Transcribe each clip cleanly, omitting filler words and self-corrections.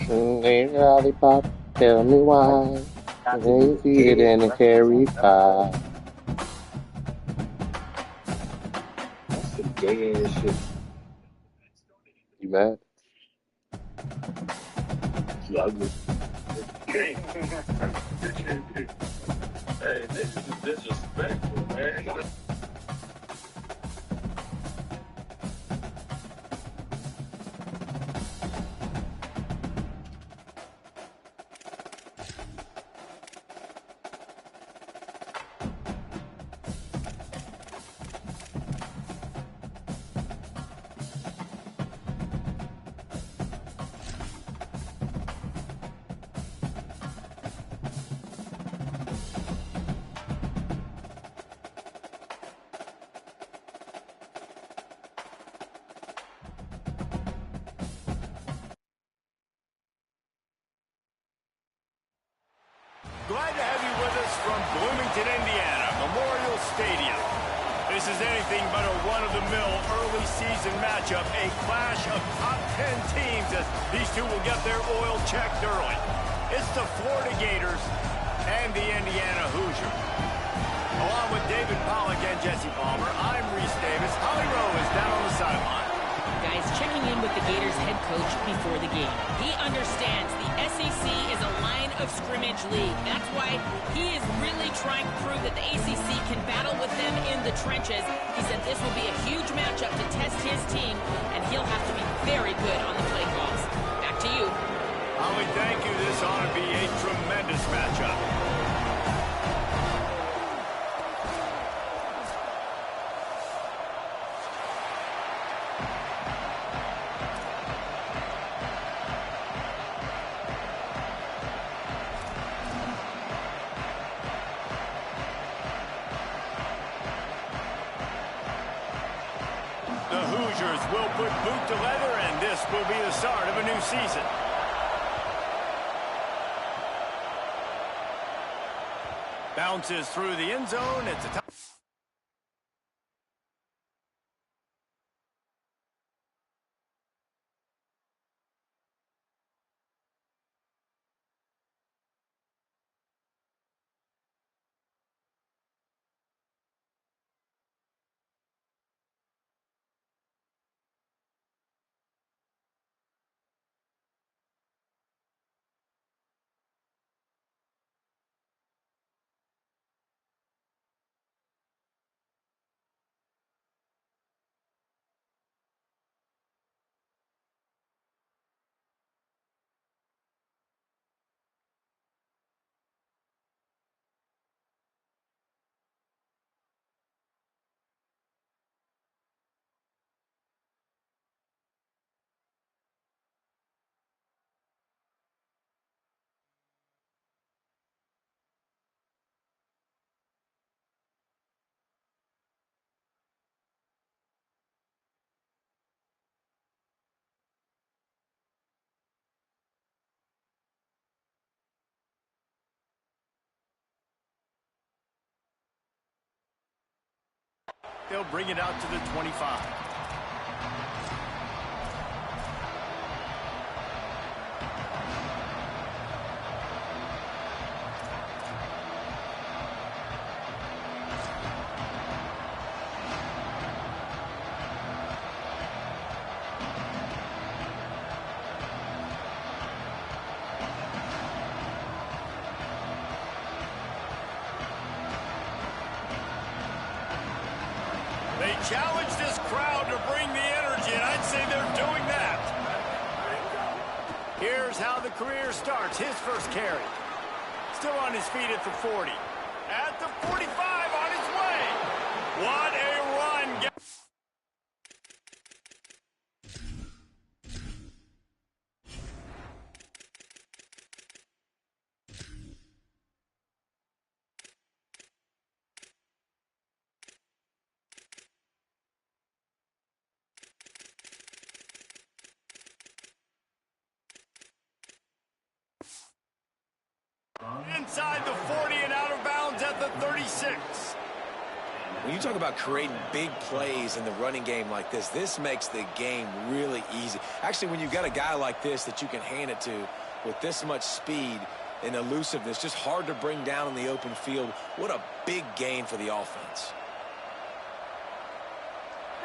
Hey, lollipop, tell me why. They eat it in a cherry pie. That's some gay ass shit. You mad? You ugly. Hey, this is disrespectful, man. Glad to have you with us from Bloomington, Indiana, Memorial Stadium. This is anything but a run-of-the-mill early season matchup, a clash of top 10 teams as these two will get their oil checked early. It's the Florida Gators and the Indiana Hoosiers. Along with David Pollack and Jesse Palmer, I'm Reese Davis. Holly Rowe is down on the sideline. Guys, checking in with the Gators head coach before the game. He understands the SEC is a line of scrimmage league. That's why he is really trying to prove that the ACC can battle with them in the trenches. He said this will be a huge matchup to test his team, and he'll have to be very good on the play calls. Back to you. Holly, thank you. This ought to be a tremendous matchup. The Hoosiers will put boot to leather, and this will be the start of a new season. Bounces through the end zone. It's a touchdown. They'll bring it out to the 25. They challenge this crowd to bring the energy, and I'd say they're doing that. Here's how the career starts. His first carry. Still on his feet at the 40. At the 45, on his way. What a run. Inside the 40 and out of bounds at the 36. When you talk about creating big plays in the running game like this makes the game really easy. Actually, when you've got a guy like this that you can hand it to with this much speed and elusiveness, just hard to bring down in the open field, what a big gain for the offense.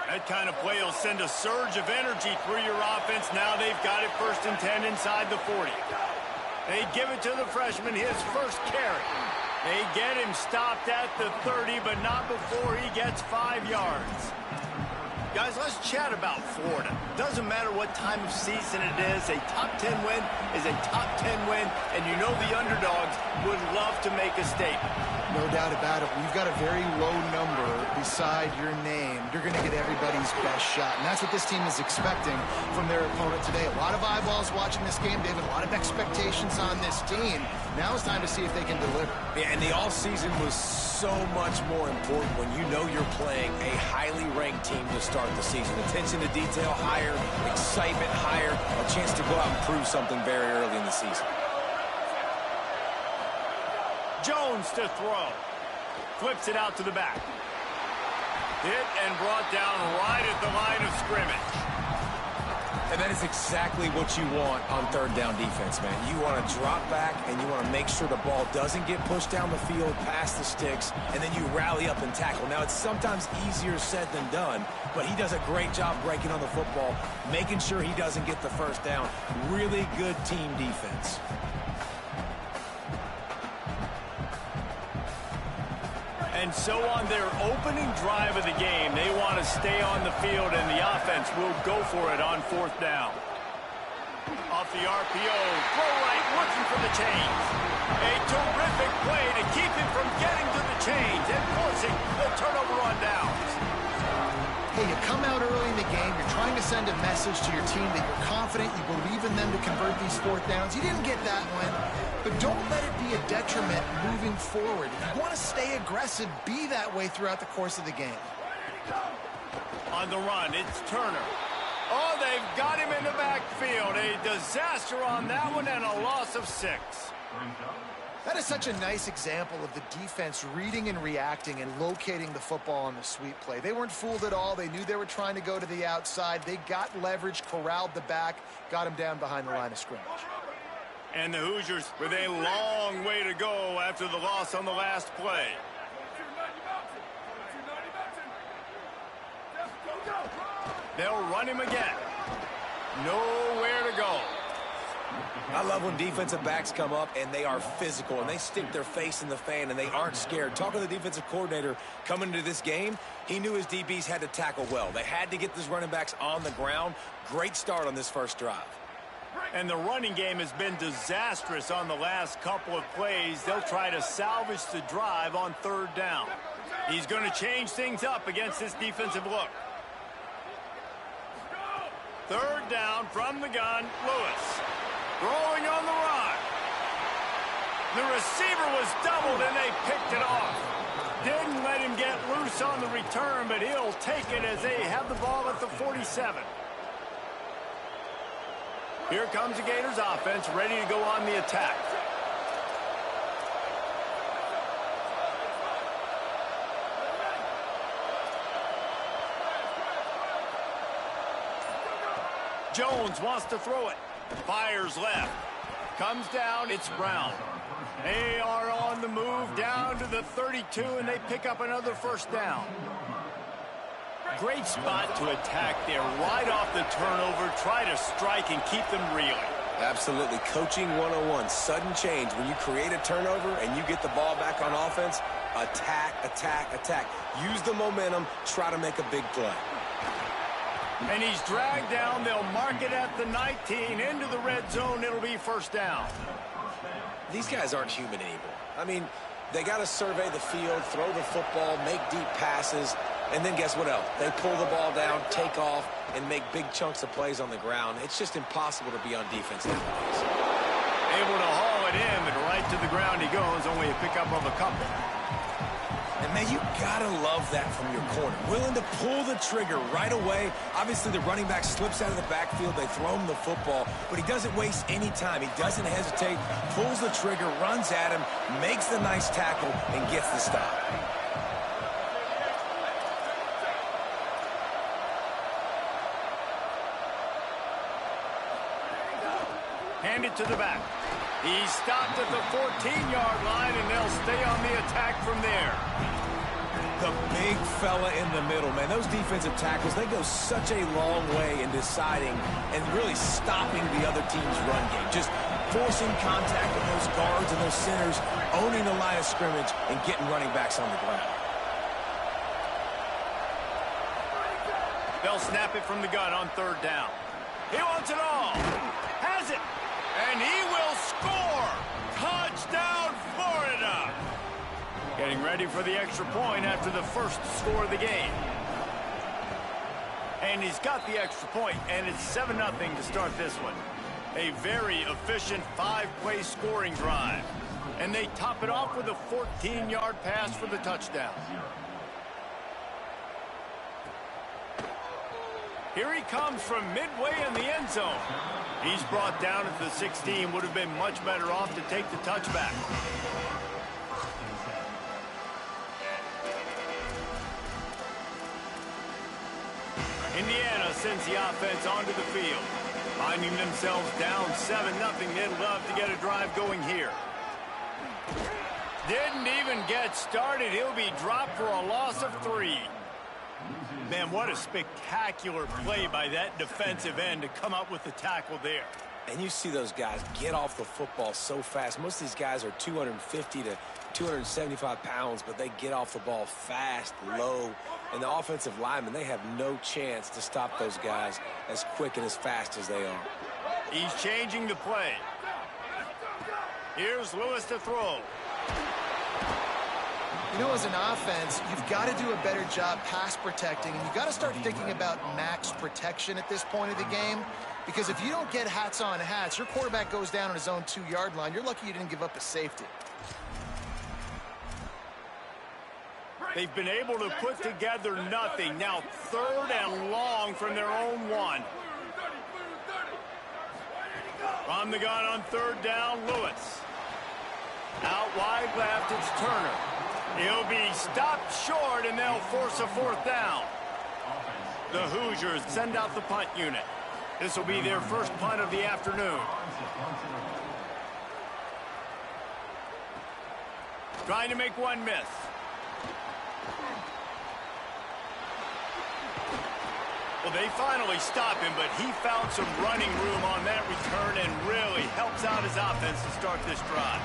That kind of play will send a surge of energy through your offense. Now they've got it 1st and 10 inside the 40. They give it to the freshman, his first carry. They get him stopped at the 30, but not before he gets 5 yards. Guys, let's chat about Florida. Doesn't matter what time of season it is, a top 10 win is a top 10 win, and you know the underdogs would love to make a statement. No doubt about it. We've got a very low number beside your name. You're going to get everybody's best shot, and that's what this team is expecting from their opponent today. A lot of eyeballs watching this game. They have a lot of expectations on this team. Now it's time to see if they can deliver. Yeah, and the offseason was so much more important when you know you're playing a highly ranked team to start the season. Attention to detail higher, excitement higher, a chance to go out and prove something very early in the season. Jones to throw. Flips it out to the back. Hit and brought down right at the line of scrimmage. And that is exactly what you want on 3rd down defense, man. You want to drop back, and you want to make sure the ball doesn't get pushed down the field past the sticks, and then you rally up and tackle. Now, it's sometimes easier said than done, but he does a great job breaking on the football, making sure he doesn't get the 1st down. Really good team defense. And so on their opening drive of the game, they want to stay on the field, and the offense will go for it on 4th down. Off the RPO, throw right, looking for the chains. A terrific play to keep him from getting to the chains and forcing the turnover on downs. Hey, you come out early in the game, you're trying to send a message to your team that you're confident, you believe in them to convert these 4th downs. You didn't get that one, but don't let it be a detriment moving forward. If you want to stay aggressive, be that way throughout the course of the game. On the run, it's Turner. Oh, they've got him in the backfield. A disaster on that one and a loss of 6. That is such a nice example of the defense reading and reacting and locating the football on the sweep play. They weren't fooled at all. They knew they were trying to go to the outside. They got leverage, corralled the back, got him down behind the line of scrimmage. And the Hoosiers with a long way to go after the loss on the last play. They'll run him again. Nowhere to go. I love when defensive backs come up and they are physical and they stick their face in the fan and they aren't scared. Talking to the defensive coordinator coming into this game, he knew his DBs had to tackle well. They had to get these running backs on the ground. Great start on this first drive. And the running game has been disastrous on the last couple of plays. They'll try to salvage the drive on 3rd down. He's going to change things up against this defensive look. 3rd down from the gun, Lewis. Throwing on the run. The receiver was doubled and they picked it off. Didn't let him get loose on the return, but he'll take it as they have the ball at the 47. Here comes the Gators offense, ready to go on the attack. Jones wants to throw it. Fires left. Comes down, it's Brown. They are on the move down to the 32, and they pick up another 1st down. Great spot to attack there, right off the turnover. Try to strike and keep them reeling. Absolutely. Coaching 101. Sudden change. When you create a turnover and you get the ball back on offense, attack, attack, attack. Use the momentum. Try to make a big play. And he's dragged down. They'll mark it at the 19. Into the red zone. It'll be 1st down. These guys aren't human anymore. I mean, they got to survey the field, throw the football, make deep passes, and then guess what else? They pull the ball down, take off, and make big chunks of plays on the ground. It's just impossible to be on defense nowadays. Able to haul it in, but right to the ground he goes. Only a pickup of a couple. And, man, you got to love that from your corner. Willing to pull the trigger right away. Obviously, the running back slips out of the backfield. They throw him the football, but he doesn't waste any time. He doesn't hesitate, pulls the trigger, runs at him, makes the nice tackle, and gets the stop. Hand it to the back. He's stopped at the 14-yard line, and they'll stay on the attack from there. The big fella in the middle, man. Those defensive tackles, they go such a long way in deciding and really stopping the other team's run game. Just forcing contact with those guards and those centers, owning the line of scrimmage, and getting running backs on the ground. They'll snap it from the gun on third down. He wants it all. Has it. And he will score. Touchdown, Florida. Getting ready for the extra point after the first score of the game. And he's got the extra point, and it's 7-0 to start this one. A very efficient 5-play scoring drive. And they top it off with a 14-yard pass for the touchdown. Here he comes from midway in the end zone. He's brought down at the 16. Would have been much better off to take the touchback. Indiana sends the offense onto the field. Finding themselves down 7-0, they'd love to get a drive going here. Didn't even get started. He'll be dropped for a loss of 3. Man, what a spectacular play by that defensive end to come up with the tackle there. And you see those guys get off the football so fast. Most of these guys are 250 to 275 pounds, but they get off the ball fast, low. And the offensive linemen, they have no chance to stop those guys as quick and as fast as they are. He's changing the play. Here's Lewis to throw. You know, as an offense, you've got to do a better job pass protecting, and you've got to start thinking about max protection at this point of the game, because if you don't get hats on hats, your quarterback goes down on his own 2-yard line. You're lucky you didn't give up a safety. They've been able to put together nothing. Now 3rd and long from their own 1. From the gun on 3rd down, Lewis. Out wide left, it's Turner. He'll be stopped short, and they'll force a 4th down. The Hoosiers send out the punt unit. This will be their first punt of the afternoon. Trying to make one miss. Well, they finally stop him, but he found some running room on that return and really helps out his offense to start this drive.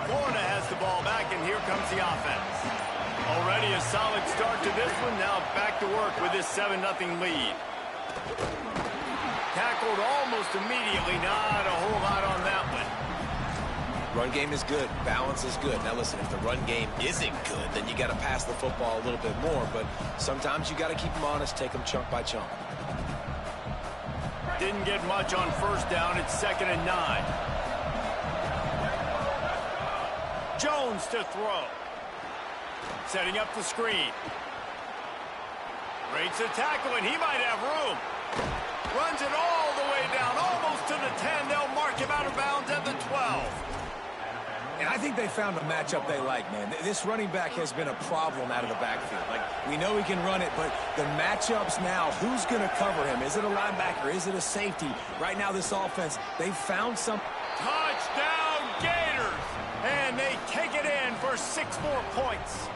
Florida has the ball back, and here comes the offense. Already a solid start to this one. Now back to work with this 7-0 lead. Tackled almost immediately. Not a whole lot on that one. Run game is good. Balance is good. Now listen, if the run game isn't good, then you got to pass the football a little bit more. But sometimes you got to keep them honest, take them chunk by chunk. Didn't get much on 1st down. It's 2nd and 9. Jones to throw. Setting up the screen. Breaks a tackle, and he might have room. Runs it all the way down, almost to the 10. They'll mark him out of bounds at the 12. And I think they found a matchup they like, man. This running back has been a problem out of the backfield. Like, we know he can run it, but the matchups now, who's going to cover him? Is it a linebacker? Is it a safety? Right now, this offense, they've found some. Touchdown, Gators! And they take it in for 6 more points.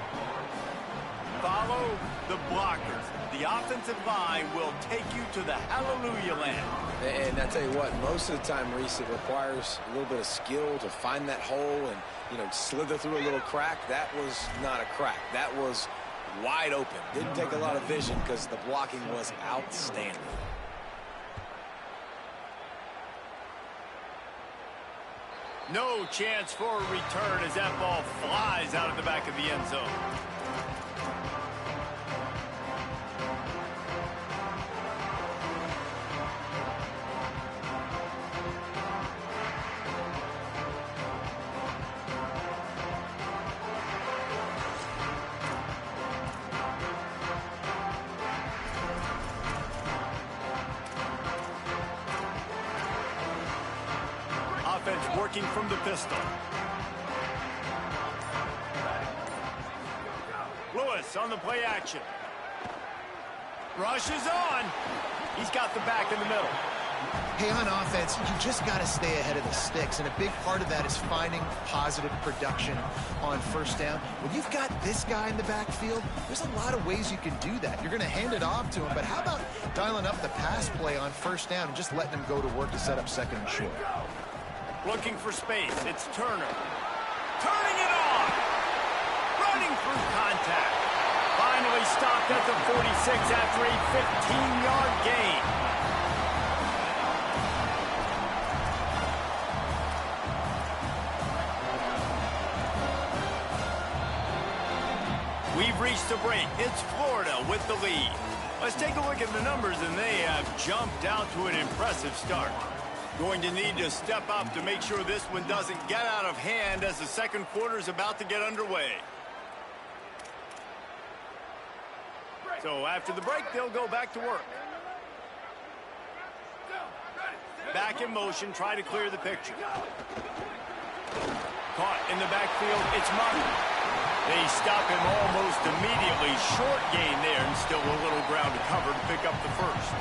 Follow the blockers. The offensive line will take you to the hallelujah land. And I tell you what, most of the time, Reese, it requires a little bit of skill to find that hole and, you know, slither through a little crack. That was not a crack. That was wide open. Didn't take a lot of vision because the blocking was outstanding. No chance for a return as that ball flies out of the back of the end zone. offense working from the pistol. Lewis on the play action. Rush is on. He's got the back in the middle. Hey, on offense, you just got to stay ahead of the sticks, and a big part of that is finding positive production on first down. When you've got this guy in the backfield, there's a lot of ways you can do that. You're going to hand it off to him, but how about dialing up the pass play on first down and just letting him go to work to set up second and short? Looking for space. It's Turner. Turning it on. Running through contact. Finally stopped at the 46 after a 15-yard gain. We've reached the break. It's Florida with the lead. Let's take a look at the numbers, and they have jumped out to an impressive start. Going to need to step up to make sure this one doesn't get out of hand as the second quarter is about to get underway. So after the break, they'll go back to work. Back in motion, try to clear the picture. Caught in the backfield, it's Martin. They stop him almost immediately. Short gain there, and still a little ground to cover to pick up the first.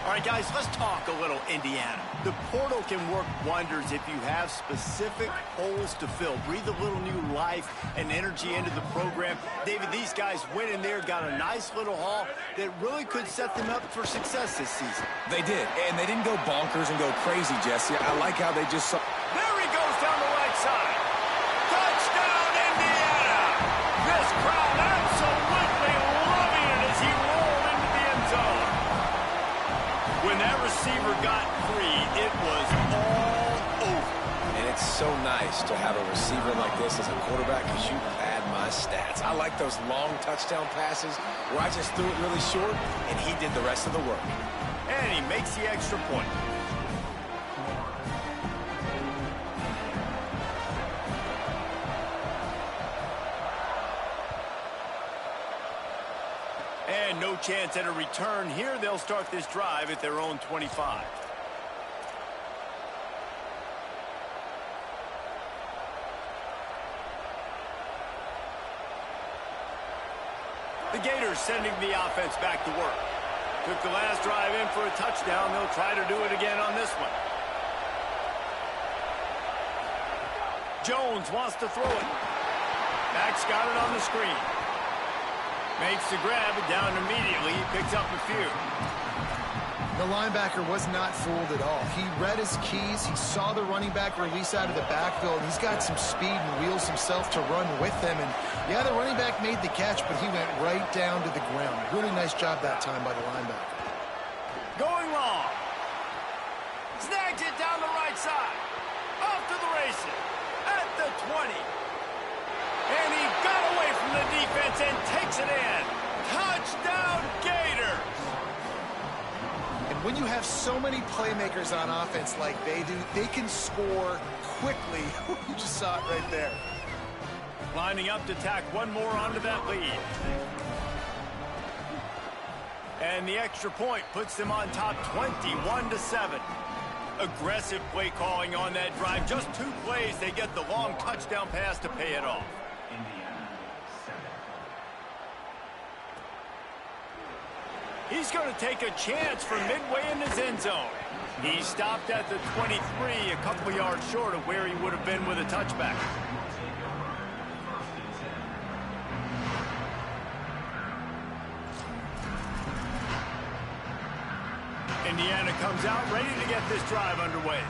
All right, guys, let's talk a little Indiana. The portal can work wonders if you have specific holes to fill. Breathe a little new life and energy into the program. David, these guys went in there, got a nice little haul that really could set them up for success this season. They did, and they didn't go bonkers and go crazy, Jesse. I like how they just saw... There he goes down the right side. Touchdown, Indiana! This crowd absolutely loving it as he rolled into the end zone. When that receiver got free, it was all over. And it's so nice to have a receiver like this as a quarterback because you pad my stats. I like those long touchdown passes where I just threw it really short and he did the rest of the work. And he makes the extra point. And no chance at a return here. They'll start this drive at their own 25. The Gators sending the offense back to work. Took the last drive in for a touchdown. They'll try to do it again on this one. Jones wants to throw it. Max got it on the screen. Makes the grab, down immediately. He picks up a few. The linebacker was not fooled at all. He read his keys. He saw the running back release out of the backfield. He's got some speed and wheels himself to run with them. And, yeah, the running back made the catch, but he went right down to the ground. Really nice job that time by the linebacker. Going long. Snags it down the right side. Off to the races. At the 20. And he got away from the defense and takes it in. Touchdown, Gators! And when you have so many playmakers on offense like they do, they can score quickly. You just saw it right there. Lining up to tack one more onto that lead. And the extra point puts them on top 21-7. Aggressive play calling on that drive. Just 2 plays, they get the long touchdown pass to pay it off. He's going to take a chance from midway in his end zone. He stopped at the 23, a couple yards short of where he would have been with a touchback. Indiana comes out ready to get this drive underway.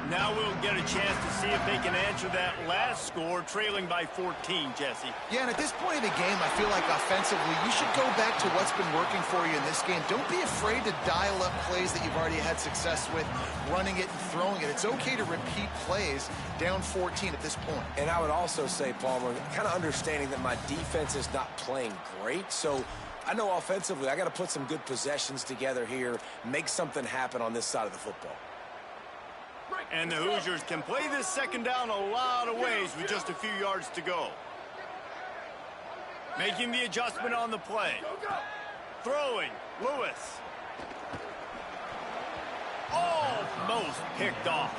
Now we'll get a chance to see if they can answer that last score, trailing by 14, Jesse. Yeah, and at this point of the game, I feel like offensively, you should go back to what's been working for you in this game. Don't be afraid to dial up plays that you've already had success with, running it and throwing it. It's okay to repeat plays down 14 at this point. And I would also say, Palmer, kind of understanding that my defense is not playing great, so I know offensively I got to put some good possessions together here, make something happen on this side of the football. And the Hoosiers can play this second down a lot of ways with just a few yards to go. Making the adjustment on the play. Throwing, Lewis. almost picked off.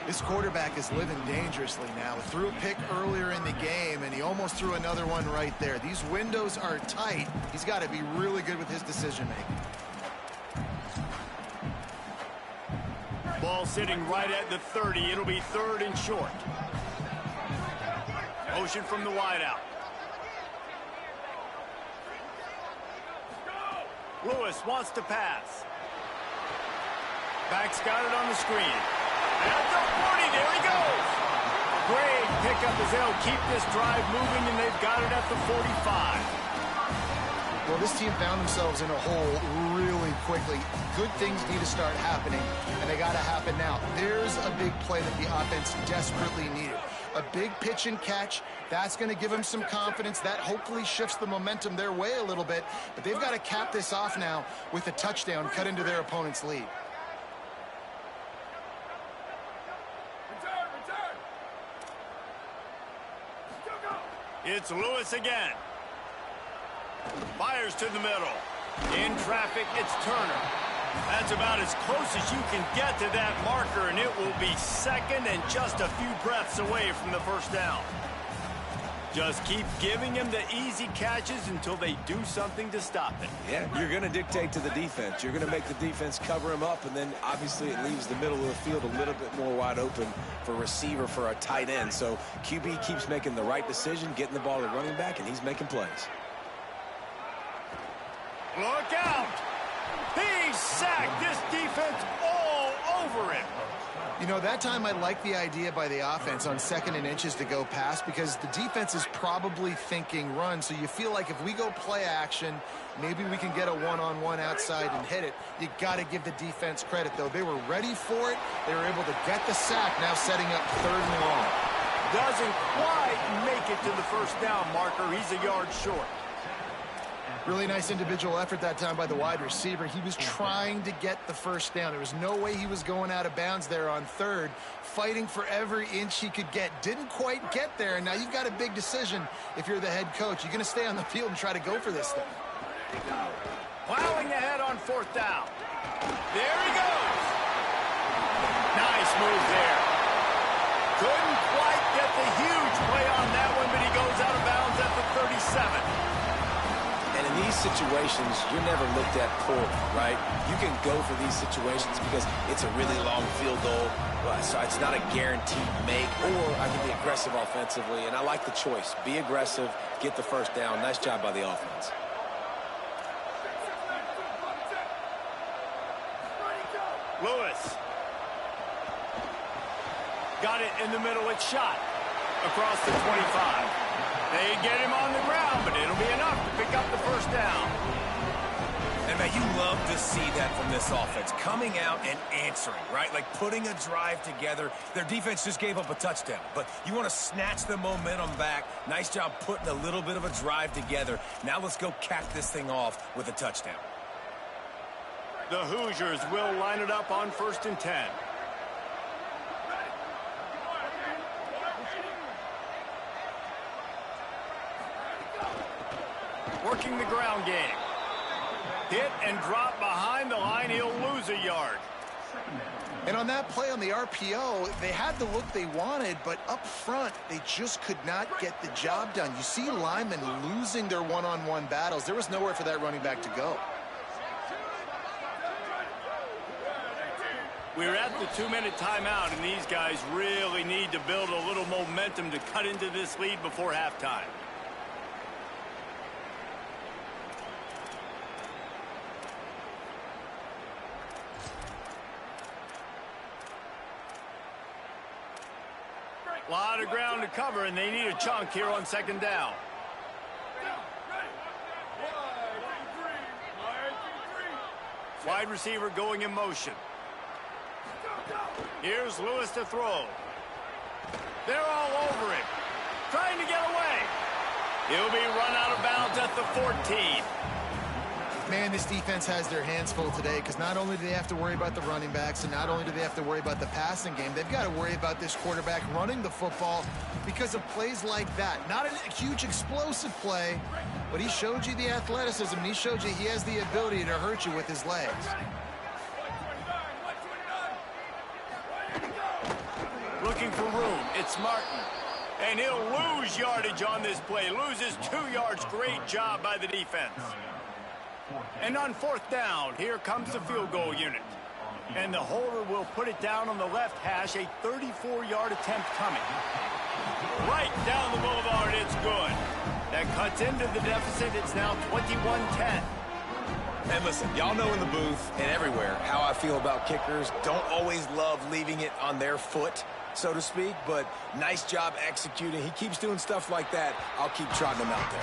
This quarterback is living dangerously now. He threw a pick earlier in the game, and he almost threw another one right there. These windows are tight. He's got to be really good with his decision-making. Ball sitting right at the 30. It'll be 3rd and short. Motion from the wideout. Lewis wants to pass. Back's got it on the screen. At the 40, there he goes. Great pickup as they'll keep this drive moving, and they've got it at the 45. Well, this team found themselves in a hole really quickly. Good things need to start happening, and they got to happen now. There's a big play that the offense desperately needed. A big pitch and catch. That's going to give them some confidence. That hopefully shifts the momentum their way a little bit, but they've got to cap this off now with a touchdown cut into their opponent's lead. It's Lewis again. Fires to the middle. In traffic, it's Turner. That's about as close as you can get to that marker, and it will be 2nd and just a few breaths away from the first down. Just keep giving him the easy catches until they do something to stop it. Yeah, you're going to dictate to the defense. You're going to make the defense cover him up, and then obviously it leaves the middle of the field a little bit more wide open for receiver, for a tight end. So QB keeps making the right decision, getting the ball to running back, and he's making plays. Look out! He's sacked. This defense all over him. You know, that time I like the idea by the offense on 2nd and inches to go pass because the defense is probably thinking run. So you feel like if we go play action, maybe we can get a one-on-one outside and hit it. You got to give the defense credit, though. They were ready for it. They were able to get the sack, now setting up 3rd and long. Doesn't quite make it to the first down marker. He's a yard short. Really nice individual effort that time by the wide receiver. He was trying to get the first down. There was no way he was going out of bounds there on 3rd, fighting for every inch he could get. Didn't quite get there, and now you've got a big decision if you're the head coach. You're going to stay on the field and try to go for this thing. Plowing ahead on 4th down. There he goes. Nice move there. Couldn't quite get the huge play on that one, but he goes out of bounds at the 37. And in these situations, you're never looked at poorly, right? You can go for these situations because it's a really long field goal, so it's not a guaranteed make, or I can be aggressive offensively, and I like the choice. Be aggressive, get the first down. Nice job by the offense. Lewis. Got it in the middle. It's shot across the 25. They get him on the ground, but it'll be enough to pick up the first down. And, man, you love to see that from this offense. Coming out and answering, right? Like putting a drive together. Their defense just gave up a touchdown, but you want to snatch the momentum back. Nice job putting a little bit of a drive together. Now let's go cap this thing off with a touchdown. The Hoosiers will line it up on 1st and 10. Working the ground game. Hit and drop behind the line. He'll lose a yard. And on that play on the RPO, they had the look they wanted, but up front, they just could not get the job done. You see linemen losing their one-on-one battles. There was nowhere for that running back to go. We're at the 2-minute timeout, and these guys really need to build a little momentum to cut into this lead before halftime. A lot of ground to cover, and they need a chunk here on 2nd down. Wide receiver going in motion. Here's Lewis to throw. They're all over him. Trying to get away. He'll be run out of bounds at the 14. Man, this defense has their hands full today because not only do they have to worry about the running backs and not only do they have to worry about the passing game, they've got to worry about this quarterback running the football because of plays like that. Not a huge explosive play, but he showed you the athleticism and he showed you he has the ability to hurt you with his legs. Looking for room. It's Martin. And he'll lose yardage on this play. Loses 2 yards. Great job by the defense. And on 4th down, here comes the field goal unit. And the holder will put it down on the left hash. A 34-yard attempt coming. Right down the boulevard. It's good. That cuts into the deficit. It's now 21-10. And listen, y'all know in the booth and everywhere how I feel about kickers. Don't always love leaving it on their foot, so to speak, but nice job executing. He keeps doing stuff like that. I'll keep trotting him out there.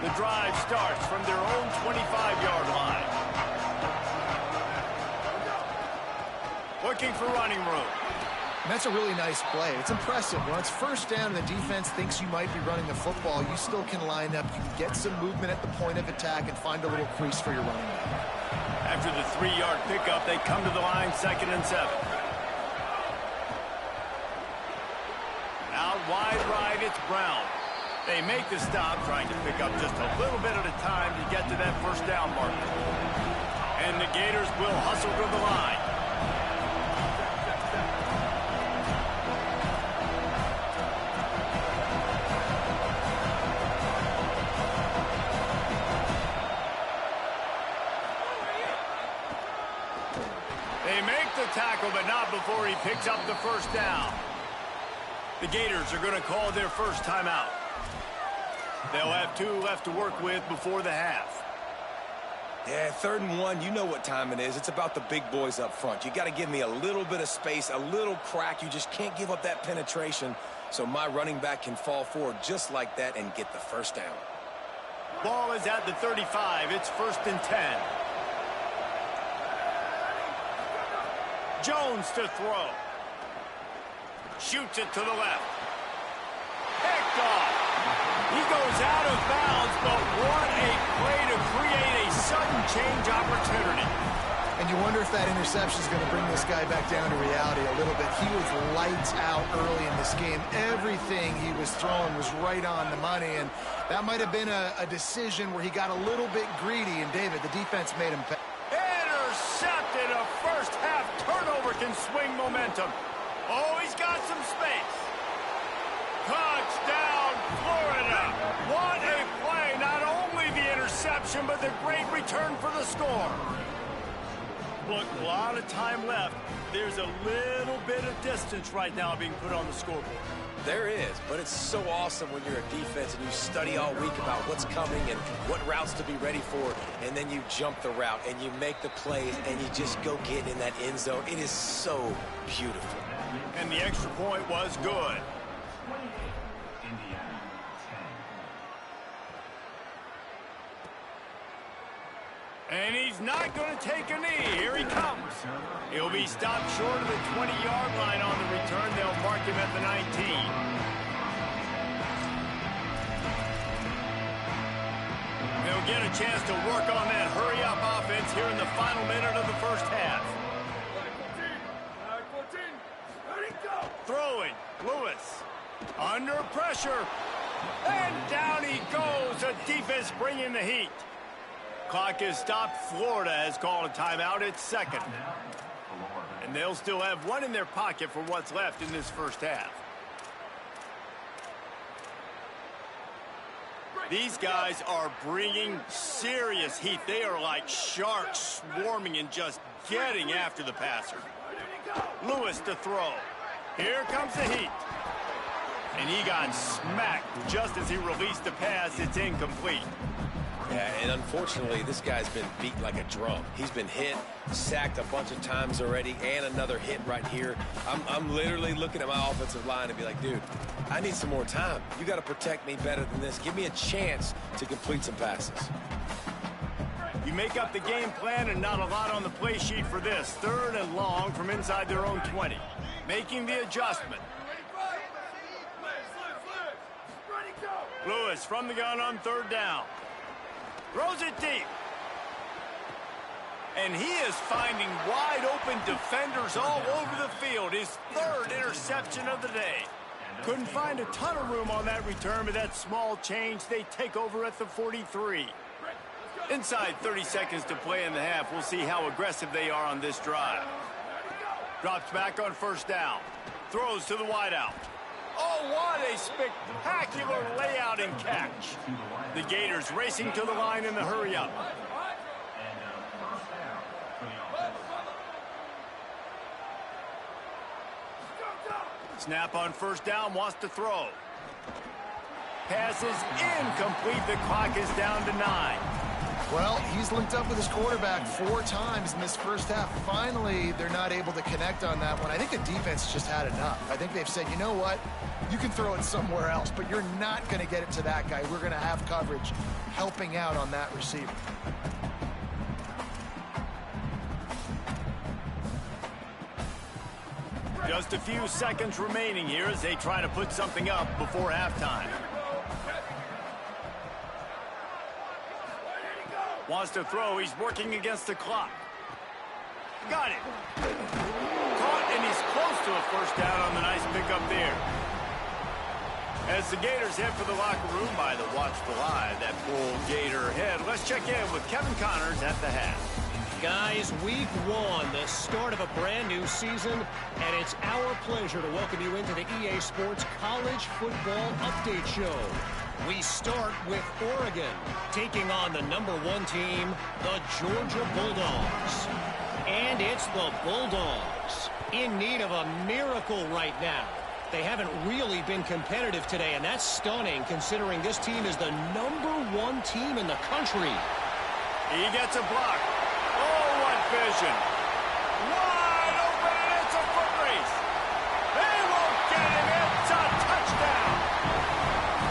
The drive starts from their own 25-yard line. Looking for running room. And that's a really nice play. It's impressive. When it's 1st down and the defense thinks you might be running the football, you still can line up. You can get some movement at the point of attack and find a little crease for your running back. After the 3-yard pickup, they come to the line, 2nd and 7. Out wide right, it's Brown. They make the stop, trying to pick up just a little bit at a time to get to that 1st down marker. And the Gators will hustle to the line. They make the tackle, but not before he picks up the 1st down. The Gators are going to call their first timeout. They'll have 2 left to work with before the half. Yeah, 3rd and 1, you know what time it is. It's about the big boys up front. You got to give me a little bit of space, a little crack. You just can't give up that penetration so my running back can fall forward just like that and get the 1st down. Ball is at the 35. It's 1st and 10. Jones to throw. Shoots it to the left. Picked off. He goes out of bounds, but what a play to create a sudden change opportunity. And you wonder if that interception is going to bring this guy back down to reality a little bit. He was lights out early in this game. Everything he was throwing was right on the money, and that might have been a decision where he got a little bit greedy, and David, the defense made him pay. Intercepted. A 1st half turnover can swing momentum. Oh, he's got some space. Touchdown, Florida. What a play. Not only the interception, but the great return for the score. Look, a lot of time left. There's a little bit of distance right now being put on the scoreboard. There is, but it's so awesome when you're a defense and you study all week about what's coming and what routes to be ready for, and then you jump the route and you make the plays and you just go get in that end zone. It is so beautiful. And the extra point was good. And he's not going to take a knee. Here he comes. He'll be stopped short of the 20-yard line on the return. They'll mark him at the 19. They'll get a chance to work on that hurry-up offense here in the final minute of the 1st half. Throwing. Lewis. Under pressure. And down he goes. The defense bringing the heat. Clock is stopped. Florida has called a timeout. It's 2nd. And they'll still have 1 in their pocket for what's left in this 1st half. These guys are bringing serious heat. They are like sharks swarming and just getting after the passer. Lewis to throw. Here comes the heat. And he got smacked just as he released the pass. It's incomplete. Yeah, and unfortunately, this guy's been beat like a drum. He's been hit, sacked a bunch of times already, and another hit right here. I'm literally looking at my offensive line and be like, dude, I need some more time. You got to protect me better than this. Give me a chance to complete some passes. You make up the game plan and not a lot on the play sheet for this. 3rd and long from inside their own 20. Making the adjustment. Lewis from the gun on 3rd down. Throws it deep. And he is finding wide-open defenders all over the field. His third interception of the day. Couldn't find a ton of room on that return, but that small change, they take over at the 43. Inside 30 seconds to play in the half. We'll see how aggressive they are on this drive. Drops back on first down. Throws to the wideout. Oh, what a spectacular layout and catch. The Gators racing to the line in the hurry-up. Snap on first down, wants to throw. Pass is incomplete. The clock is down to 9. Well, he's linked up with his quarterback 4 times in this first half. Finally, they're not able to connect on that one. I think the defense just had enough. I think they've said, you know what? You can throw it somewhere else, but you're not going to get it to that guy. We're going to have coverage helping out on that receiver. Just a few seconds remaining here as they try to put something up before halftime. Wants to throw. He's working against the clock. Got it. Caught, and he's close to a first down on the nice pickup there. As the Gators head for the locker room by the watchful eye, that full Gator head. Let's check in with Kevin Connors at the half. Guys, week 1, the start of a brand new season, and it's our pleasure to welcome you into the EA Sports College Football Update Show. We start with Oregon, taking on the #1 team, the Georgia Bulldogs. And it's the Bulldogs, in need of a miracle right now. They haven't really been competitive today, and that's stunning considering this team is the #1 team in the country. He gets a block. Oh, what vision. Wide open, and it's a foot race. They won't get him. It's a touchdown.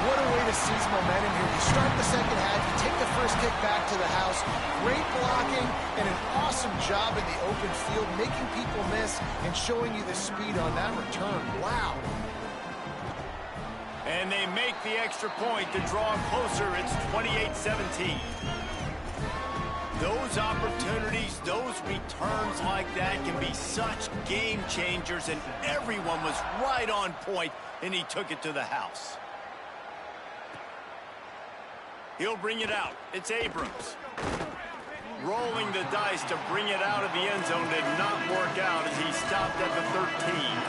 What a way to seize momentum here. You start the second half, you take the first kick back to the house. Great blocking and an awesome job in the open field, making people miss and showing you the speed on that return. Wow. And they make the extra point to draw closer. It's 28-17. Those opportunities, those returns like that can be such game changers, and everyone was right on point, and he took it to the house. He'll bring it out. It's Abrams. Rolling the dice to bring it out of the end zone did not work out as he stopped at the 13.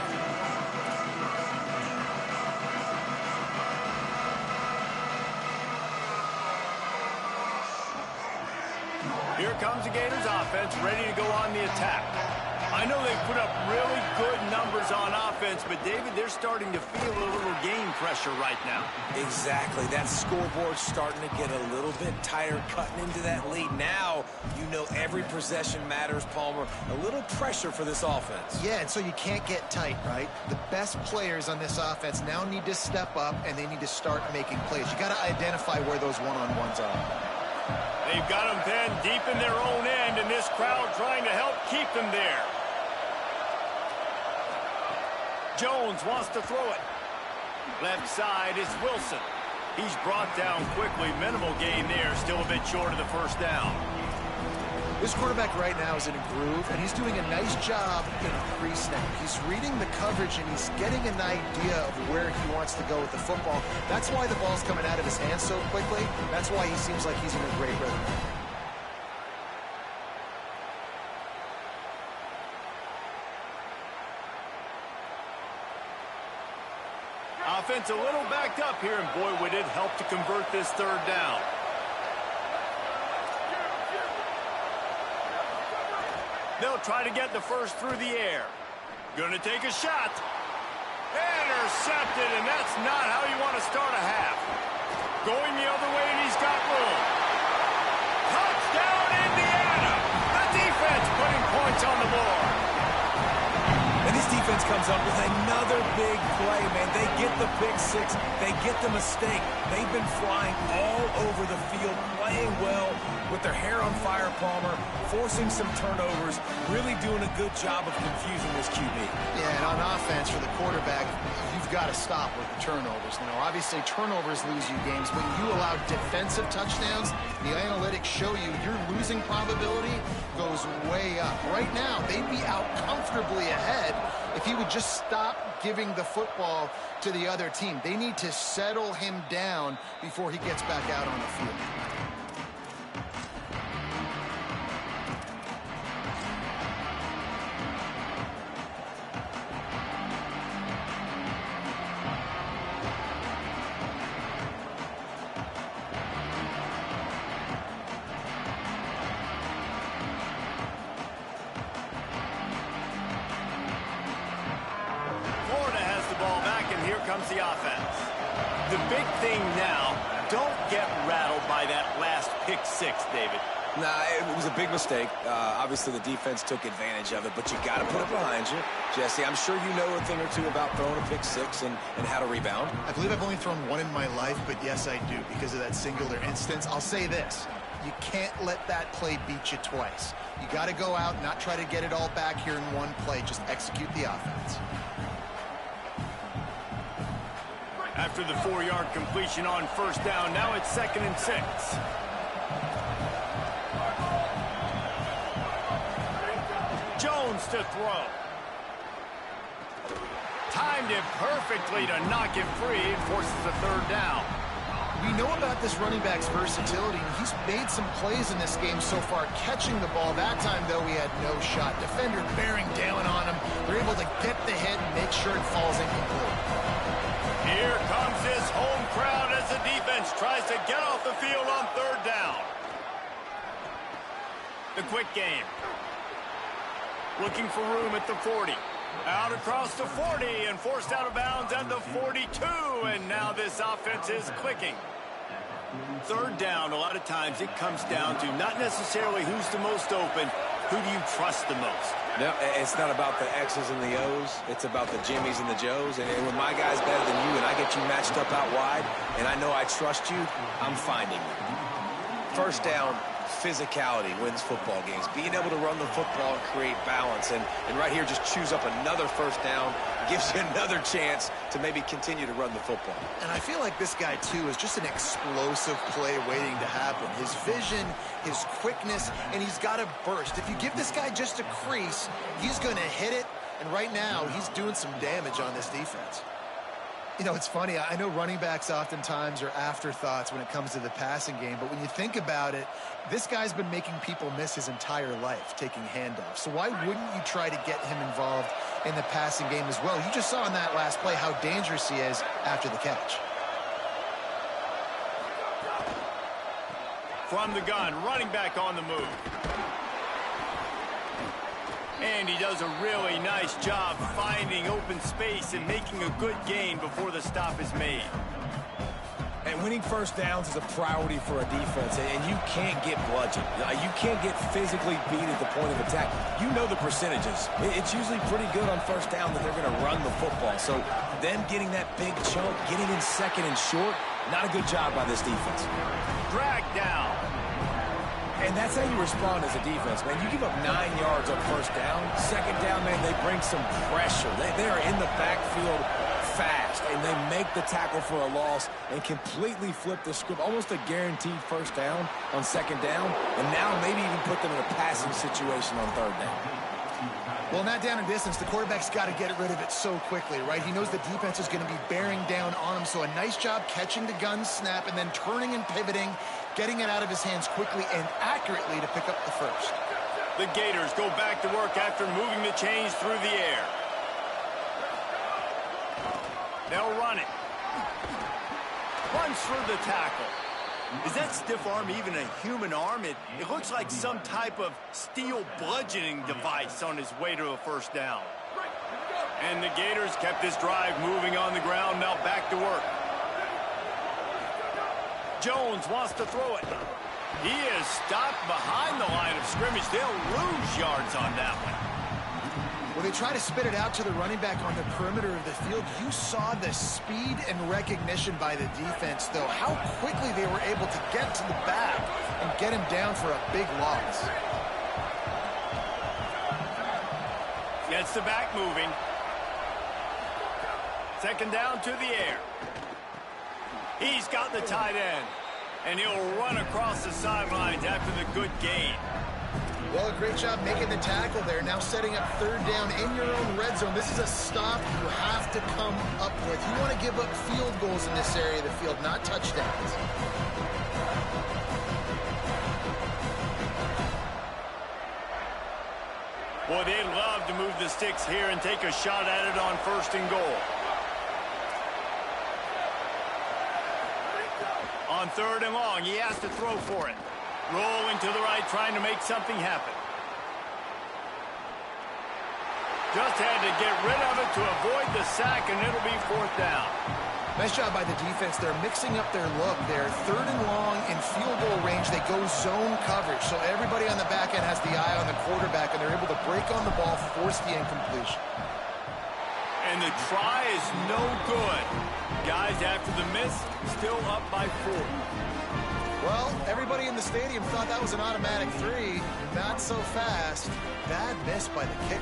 Here comes the Gators offense, ready to go on the attack. I know they've put up really good numbers on offense, but David, they're starting to feel a little game pressure right now. Exactly. That scoreboard's starting to get a little bit tired cutting into that lead. Now, you know every possession matters, Palmer. A little pressure for this offense. Yeah, and so you can't get tight, right? The best players on this offense now need to step up, and they need to start making plays. You got to identify where those one-on-ones are. They've got them pinned deep in their own end, and this crowd trying to help keep them there. Jones wants to throw it. Left side is Wilson. He's brought down quickly. Minimal gain there. Still a bit short of the first down. This quarterback right now is in a groove, and he's doing a nice job in pre-snap. He's reading the coverage, and he's getting an idea of where he wants to go with the football. That's why the ball's coming out of his hands so quickly. That's why he seems like he's in a great rhythm. Offense a little backed up here, and boy, would it help to convert this third down. They'll try to get the first through the air. Gonna take a shot. Intercepted, and that's not how you want to start a half. Going the other way, and he's got room. Touchdown, Indiana! The defense putting points on the board. And this defense comes ends up with another big play, man. They get the pick six. They get the mistake. They've been flying all over the field, playing well with their hair on fire, Palmer, forcing some turnovers, really doing a good job of confusing this QB. Yeah, and on offense for the quarterback, you've got to stop with the turnovers. You know, obviously turnovers lose you games. When you allow defensive touchdowns, the analytics show you your losing probability goes way up. Right now, they'd be out comfortably ahead if he would just stop giving the football to the other team. They need to settle him down before he gets back out on the field. Comes the offense. The big thing now, don't get rattled by that last pick six, David. Nah, it was a big mistake. Obviously, the defense took advantage of it, but you got to put it behind you. Jesse, I'm sure you know a thing or two about throwing a pick six and how to rebound. I believe I've only thrown one in my life, but yes, I do, because of that singular instance. I'll say this. You can't let that play beat you twice. You got to go out, not try to get it all back here in one play. Just execute the offense. After the 4-yard completion on first down, now it's 2nd and 6. Jones to throw. Timed it perfectly to knock it free and forces a 3rd down. We know about this running back's versatility. He's made some plays in this game so far, catching the ball. That time, though, he had no shot. Defender bearing down on him. They're able to get the hit and make sure it falls incomplete. Here comes his home crowd as the defense tries to get off the field on 3rd down. The quick game. Looking for room at the 40. Out across the 40 and forced out of bounds at the 42. And now this offense is clicking. 3rd down, a lot of times it comes down to not necessarily who's the most open, who do you trust the most? No, it's not about the X's and the O's. It's about the Jimmies and the Joes. And when my guy's better than you and I get you matched up out wide and I know I trust you, I'm finding you. 1st down, physicality wins football games. Being able to run the football and create balance. And right here, just choose up another 1st down, gives you another chance to maybe continue to run the football. And I feel like this guy, too, is just an explosive play waiting to happen. His vision, his quickness, and he's got a burst. If you give this guy just a crease, he's going to hit it. And right now, he's doing some damage on this defense. You know, it's funny. I know running backs oftentimes are afterthoughts when it comes to the passing game, but when you think about it, this guy's been making people miss his entire life taking handoffs. So why wouldn't you try to get him involved in the passing game as well? You just saw in that last play how dangerous he is after the catch. From the gun, running back on the move. And he does a really nice job finding open space and making a good gain before the stop is made. And winning 1st downs is a priority for a defense, and you can't get bludgeoned. You can't get physically beat at the point of attack. You know the percentages. It's usually pretty good on 1st down that they're going to run the football. So them getting that big chunk, getting in 2nd and short, not a good job by this defense. Drag down. And that's how you respond as a defense, man. You give up 9 yards on 1st down. 2nd down, man, they bring some pressure. They are in the backfield fast, and they make the tackle for a loss and completely flip the script. Almost a guaranteed 1st down on 2nd down, and now maybe even put them in a passing situation on 3rd down. Well, in that down and distance, the quarterback's got to get rid of it so quickly, right? He knows the defense is going to be bearing down on him, so a nice job catching the gun snap and then turning and pivoting, getting it out of his hands quickly and accurately to pick up the 1st. The Gators go back to work after moving the chains through the air. They'll run it. Runs through the tackle. Is that stiff arm even a human arm? It looks like some type of steel bludgeoning device on his way to a 1st down. And the Gators kept this drive moving on the ground, now back to work. Jones wants to throw it. He is stopped behind the line of scrimmage. They'll lose yards on that one. When they try to spit it out to the running back on the perimeter of the field, you saw the speed and recognition by the defense, though, how quickly they were able to get to the back and get him down for a big loss. Gets the back moving. Second down to the air. He's got the tight end, and he'll run across the sidelines after the good gain. Well, a great job making the tackle there. Now setting up third down in your own red zone. This is a stop you have to come up with. You want to give up field goals in this area of the field, not touchdowns. Boy, they'd love to move the sticks here and take a shot at it on 1st and goal. On 3rd and long, he has to throw for it. Rolling to the right, trying to make something happen. Just had to get rid of it to avoid the sack, and it'll be 4th down. Nice job by the defense. They're mixing up their look. They're 3rd and long in field goal range. They go zone coverage, so everybody on the back end has the eye on the quarterback, and they're able to break on the ball, force the incompletion. And the try is no good. Guys, after the miss, still up by 4. Well, everybody in the stadium thought that was an automatic 3. Not so fast. Bad miss by the kicker.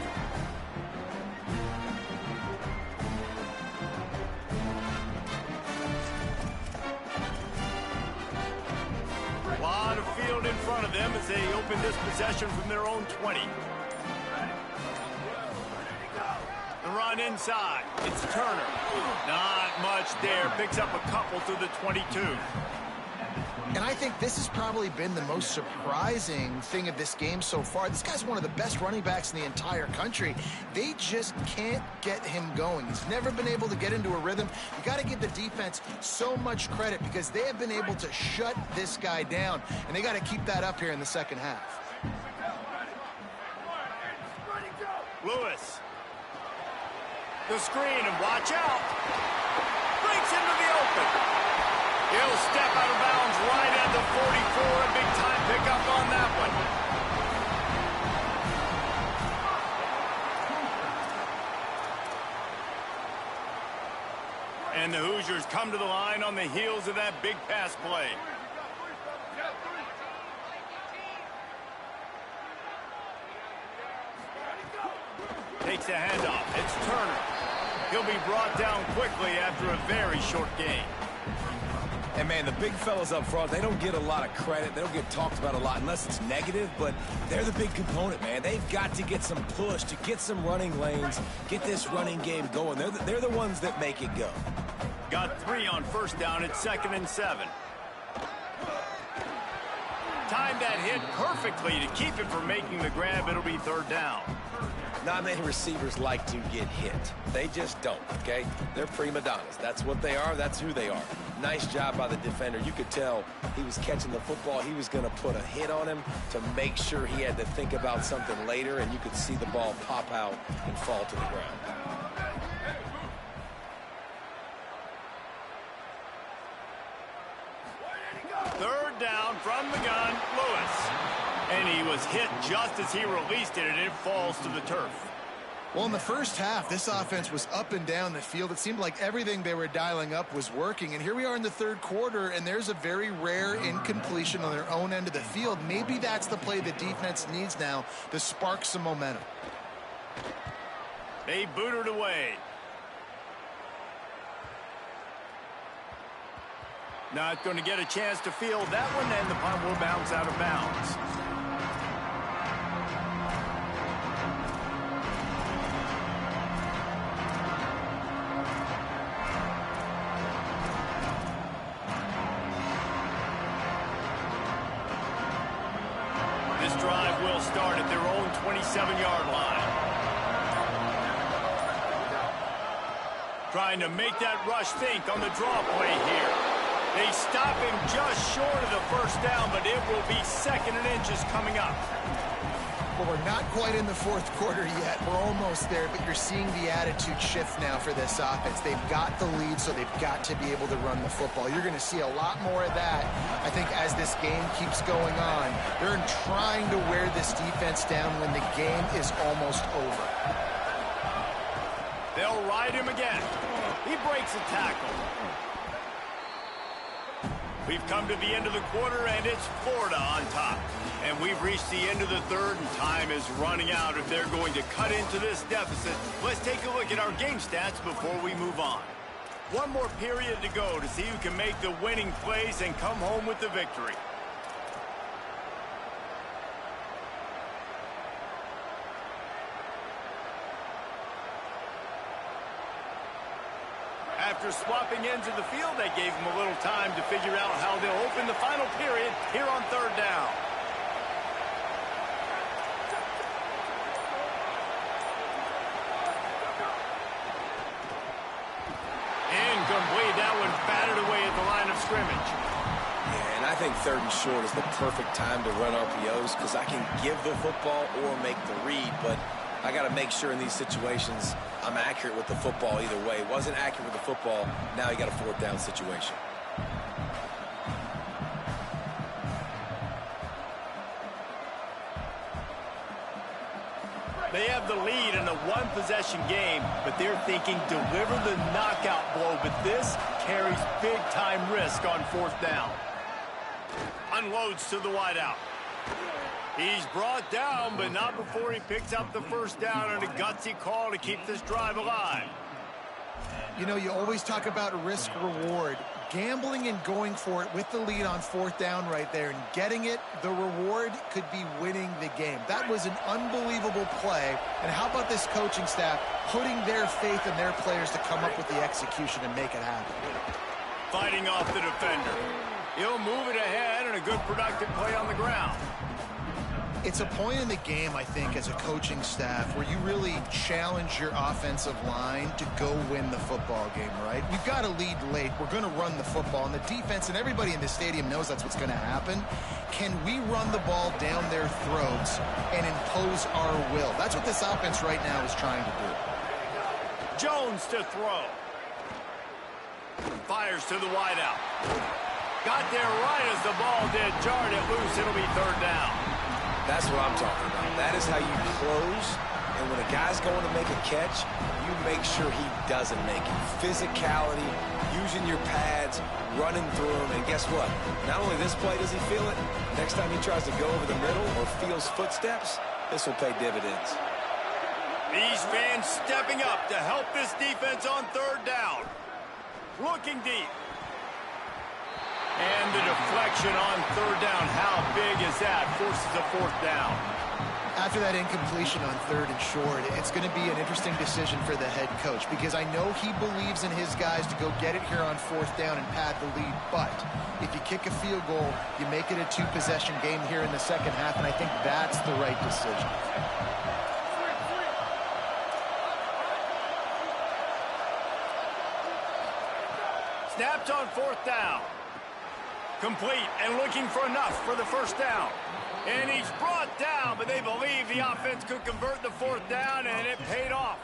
A lot of field in front of them as they open this possession from their own 20. The run inside. It's Turner. Not much there. Picks up a couple to the 22. And I think this has probably been the most surprising thing of this game so far. This guy's one of the best running backs in the entire country. They just can't get him going. He's never been able to get into a rhythm. You got to give the defense so much credit because they have been able to shut this guy down, and they got to keep that up here in the second half. Lewis. The screen, and watch out. Breaks into the open. He'll step out of bounds right at the 44. A big-time pickup on that one. And the Hoosiers come to the line on the heels of that big pass play. Takes a handoff. It's Turner. He'll be brought down quickly after a very short gain. And, man, the big fellas up front, they don't get a lot of credit. They don't get talked about a lot unless it's negative, but they're the big component, man. They've got to get some push, to get some running lanes, get this running game going. They're the ones that make it go. Got 3 on 1st down. It's 2nd and 7. Timed that hit perfectly to keep it from making the grab. It'll be 3rd down. Not many receivers like to get hit. They just don't, okay? They're prima donnas. That's what they are. That's who they are. Nice job by the defender. You could tell he was catching the football. He was going to put a hit on him to make sure he had to think about something later, and you could see the ball pop out and fall to the ground. Third down from the gun, Lewis. And he was hit just as he released it, and it falls to the turf. Well, in the first half, this offense was up and down the field. It seemed like everything they were dialing up was working. And here we are in the 3rd quarter, and there's a very rare incompletion on their own end of the field. Maybe that's the play the defense needs now to spark some momentum. They boot it away. Not going to get a chance to field that one, and the punt will bounce out of bounds. This drive will start at their own 27-yard line. Trying to make that rush think on the draw play here. They stop him just short of the 1st down, but it will be 2nd and inches coming up. Well, we're not quite in the 4th quarter yet. We're almost there, but you're seeing the attitude shift now for this offense. They've got the lead, so they've got to be able to run the football. You're going to see a lot more of that, I think, as this game keeps going on. They're trying to wear this defense down when the game is almost over. They'll ride him again. He breaks a tackle. We've come to the end of the quarter, and it's Florida on top. And we've reached the end of the third, and time is running out if they're going to cut into this deficit. Let's take a look at our game stats before we move on. One more period to go to see who can make the winning plays and come home with the victory. After swapping ends of the field, they gave them a little time to figure out how they'll open the final period here on third down. Incomplete. That one batted away at the line of scrimmage. Yeah, and I think third and short is the perfect time to run RPOs because I can give the football or make the read, but I got to make sure in these situations I'm accurate with the football either way. Wasn't accurate with the football, now you got a fourth down situation. They have the lead in a one-possession game, but they're thinking deliver the knockout blow, but this carries big-time risk on fourth down. Unloads to the wideout. He's brought down, but not before he picks up the first down and a gutsy call to keep this drive alive. You know, you always talk about risk-reward. Gambling and going for it with the lead on fourth down right there and getting it, the reward could be winning the game. That was an unbelievable play. And how about this coaching staff putting their faith in their players to come up with the execution and make it happen? Fighting off the defender. He'll move it ahead and a good productive play on the ground. It's a point in the game, I think, as a coaching staff where you really challenge your offensive line to go win the football game, right? We've got to lead late. We're going to run the football. And the defense and everybody in the stadium knows that's what's going to happen. Can we run the ball down their throats and impose our will? That's what this offense right now is trying to do. Jones to throw. Fires to the wideout. Got there right as the ball did. Jarred it loose. It'll be third down. That's what I'm talking about. That is how you close, and when a guy's going to make a catch, you make sure he doesn't make it. Physicality, using your pads, running through them, and guess what? Not only this play does he feel it, next time he tries to go over the middle or feels footsteps, this will pay dividends. These fans stepping up to help this defense on third down. Looking deep. And the deflection on third down. How big is that? Forces a fourth down. After that incompletion on third and short, it's going to be an interesting decision for the head coach because I know he believes in his guys to go get it here on fourth down and pad the lead. But if you kick a field goal, you make it a two-possession game here in the second half, and I think that's the right decision. Snapped on fourth down. Complete and looking for enough for the first down. And he's brought down, but they believe the offense could convert the fourth down, and it paid off.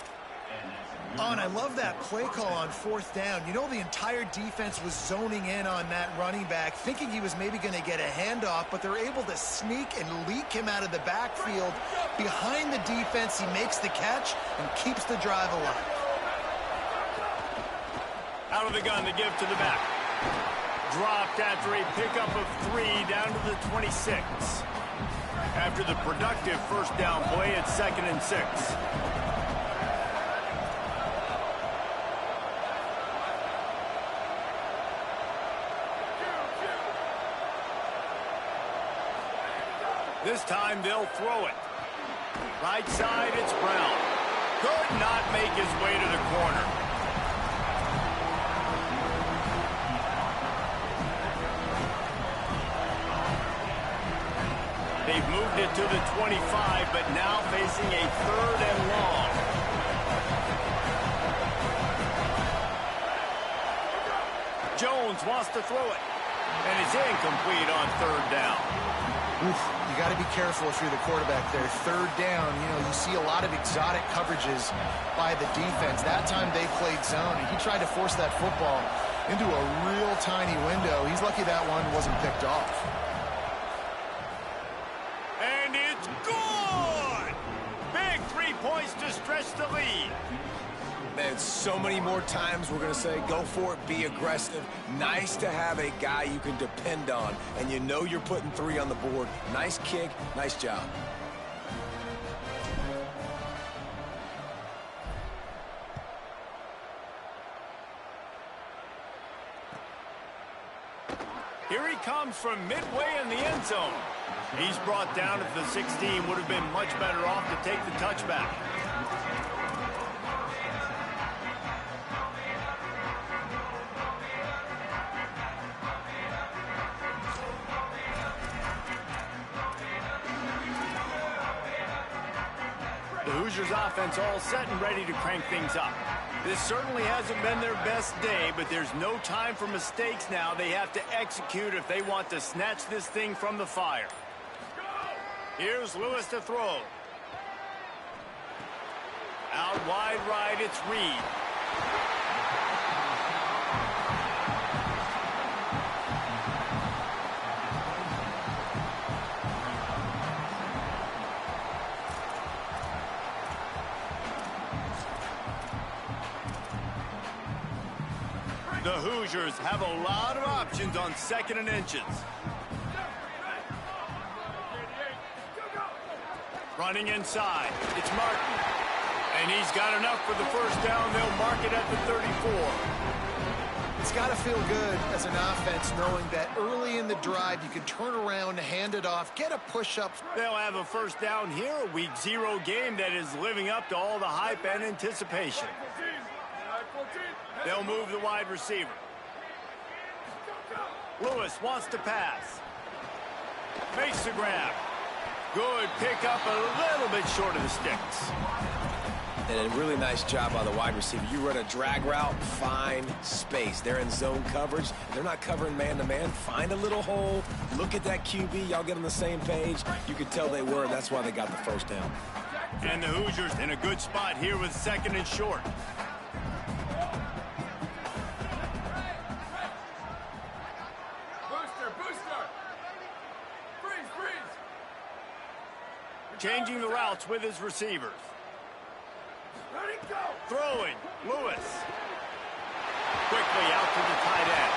Oh, and I love that play call on fourth down. You know, the entire defense was zoning in on that running back, thinking he was maybe going to get a handoff, but they're able to sneak and leak him out of the backfield. Behind the defense, he makes the catch and keeps the drive alive. Out of the gun to give to the back. Dropped after a pickup of 3 down to the 26. After the productive first down play, it's 2nd and 6. This time they'll throw it. Right side, it's Brown. Could not make his way to the corner. They've moved it to the 25, but now facing a 3rd and long. Jones wants to throw it, and it's incomplete on 3rd down. Oof, you got to be careful if you're the quarterback there. 3rd down, you know, you see a lot of exotic coverages by the defense. That time they played zone, and he tried to force that football into a real tiny window. He's lucky that one wasn't picked off. And it's good! Big 3 points to stretch the lead. Man, so many more times we're going to say, go for it, be aggressive. Nice to have a guy you can depend on, and you know you're putting 3 on the board. Nice kick, nice job. Here he comes from midway in the end zone. He's brought down at the 16. Would have been much better off to take the touchback. The Hoosiers offense all set and ready to crank things up. This certainly hasn't been their best day, but there's no time for mistakes now. They have to execute if they want to snatch this thing from the fire. Here's Lewis to throw. Out wide right, it's Reed. The Hoosiers have a lot of options on 2nd and inches. Running inside, it's Martin. And he's got enough for the first down. They'll mark it at the 34. It's got to feel good as an offense knowing that early in the drive you can turn around, hand it off, get a push-up. They'll have a first down here, a Week 0 game that is living up to all the hype and anticipation. They'll move the wide receiver. Lewis wants to pass. Makes the grab. Good pickup, a little bit short of the sticks. And a really nice job by the wide receiver. You run a drag route, find space. They're in zone coverage. They're not covering man-to-man. Find a little hole. Look at that QB. Y'all get on the same page. You could tell they were, and that's why they got the first down. And the Hoosiers in a good spot here with 2nd and short. Changing the routes with his receivers. Throwing, Lewis. Quickly out to the tight end.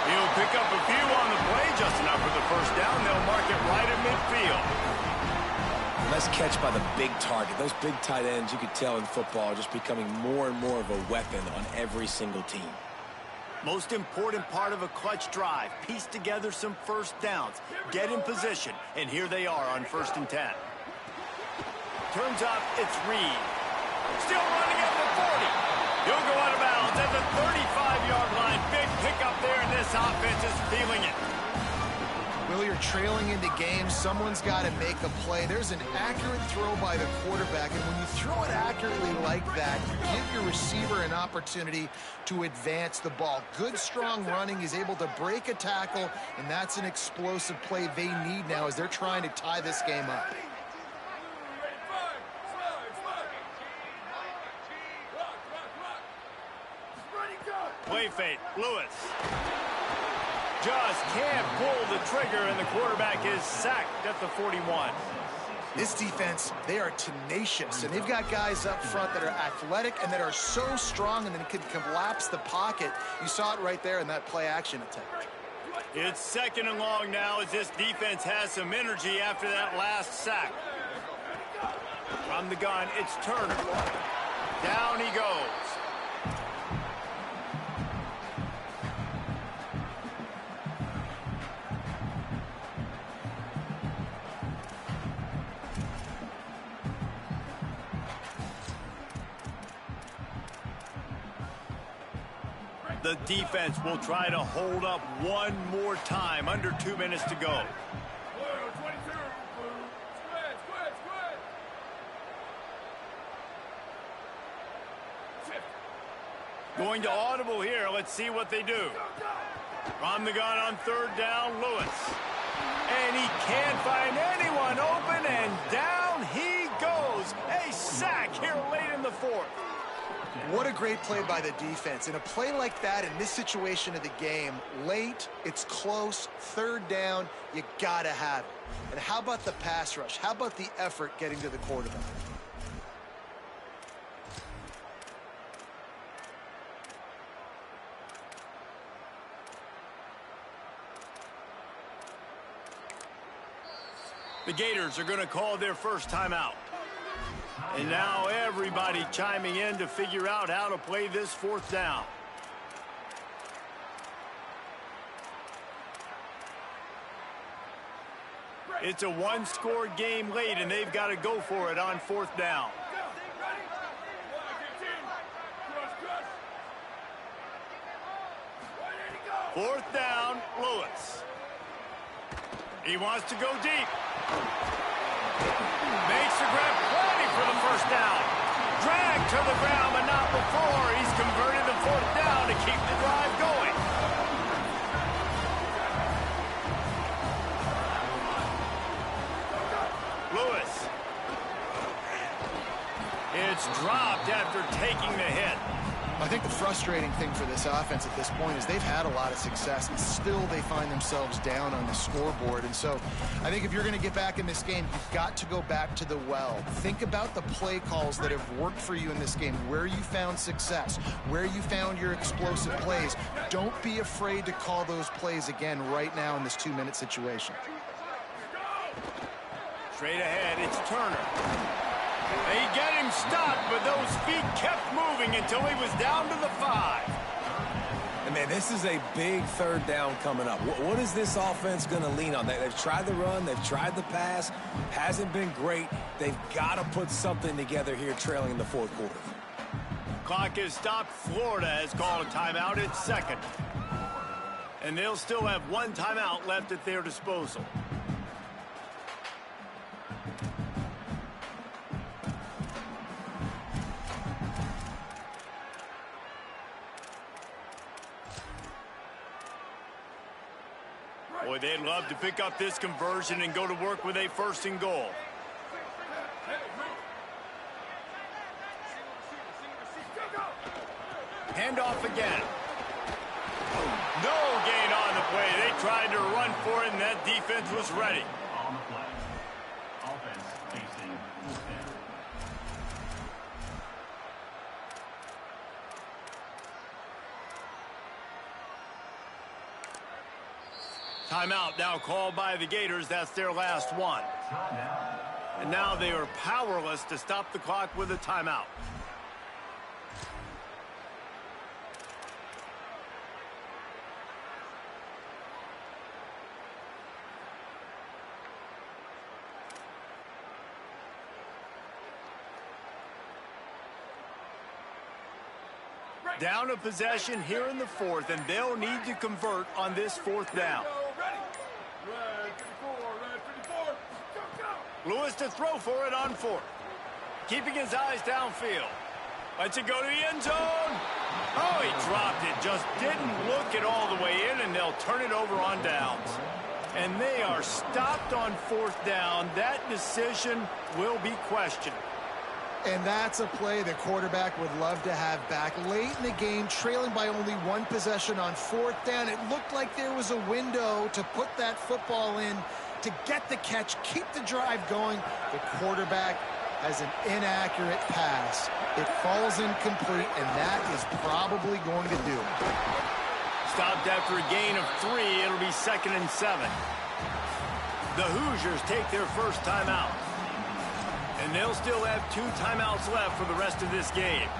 He'll pick up a few on the play, just enough for the first down. They'll mark it right at midfield. Nice catch by the big target. Those big tight ends, you could tell in football, are just becoming more and more of a weapon on every single team. Most important part of a clutch drive. Piece together some first downs. Get in position. And here they are on 1st and 10. Turns up, it's Reed. Still running at the 40. He'll go out of bounds at the 35-yard line. Big pickup there, and this offense is feeling it. Will, you're trailing into games. Someone's got to make a play. There's an accurate throw by the quarterback, and when you throw it accurately like that, you give your receiver an opportunity to advance the ball. Good, strong running. He's able to break a tackle, and that's an explosive play they need now as they're trying to tie this game up. Play fake, Lewis. Just can't pull the trigger, and the quarterback is sacked at the 41. This defense, they are tenacious, and they've got guys up front that are athletic and that are so strong and then can collapse the pocket. You saw it right there in that play-action attempt. It's 2nd and long now as this defense has some energy after that last sack. From the gun, it's Turner. Down he goes. The defense will try to hold up one more time. Under 2 minutes to go. Going to audible here. Let's see what they do. From the gun on 3rd down, Lewis. And he can't find anyone open, and down he goes. A sack here late in the 4th. What a great play by the defense. In a play like that, in this situation of the game, late, it's close, 3rd down, you gotta have it. And how about the pass rush? How about the effort getting to the quarterback? The Gators are going to call their first timeout. And now everybody chiming in to figure out how to play this fourth down. It's a one-score game late, and they've got to go for it on fourth down. Fourth down, Lewis. He wants to go deep. Makes the grab, plenty for the first down. Drag to the ground, but not before. He's converted the fourth down to keep the drive going. Lewis. It's dropped after taking the hit. I think the frustrating thing for this offense at this point is they've had a lot of success, and still they find themselves down on the scoreboard. And so I think if you're going to get back in this game, you've got to go back to the well. Think about the play calls that have worked for you in this game, where you found success, where you found your explosive plays. Don't be afraid to call those plays again right now in this 2-minute situation. Straight ahead, it's Turner. They get him stopped, but those feet kept moving until he was down to the 5. And, man, this is a big third down coming up. What is this offense going to lean on? They've tried the run. They've tried the pass. Hasn't been great. They've got to put something together here trailing in the fourth quarter. Clock is stopped. Florida has called a timeout at second. And they'll still have one timeout left at their disposal. Boy, they'd love to pick up this conversion and go to work with a first and goal. Handoff again. No gain on the play. They tried to run for it, and that defense was ready. On the play. Offense facing full standard. Timeout now called by the Gators. That's their last one. And now they are powerless to stop the clock with a timeout. Down a possession here in the fourth, and they'll need to convert on this fourth down. Lewis to throw for it on fourth. Keeping his eyes downfield. Lets it go to the end zone. Oh, he dropped it. Just didn't look it all the way in, and they'll turn it over on downs. And they are stopped on fourth down. That decision will be questioned. And that's a play the quarterback would love to have back. Late in the game, trailing by only one possession on fourth down, it looked like there was a window to put that football in, to get the catch, keep the drive going. The quarterback has an inaccurate pass. It falls incomplete, and that is probably going to do it. Stopped after a gain of 3. It'll be 2nd and 7. The Hoosiers take their first timeout. And they'll still have 2 timeouts left for the rest of this game.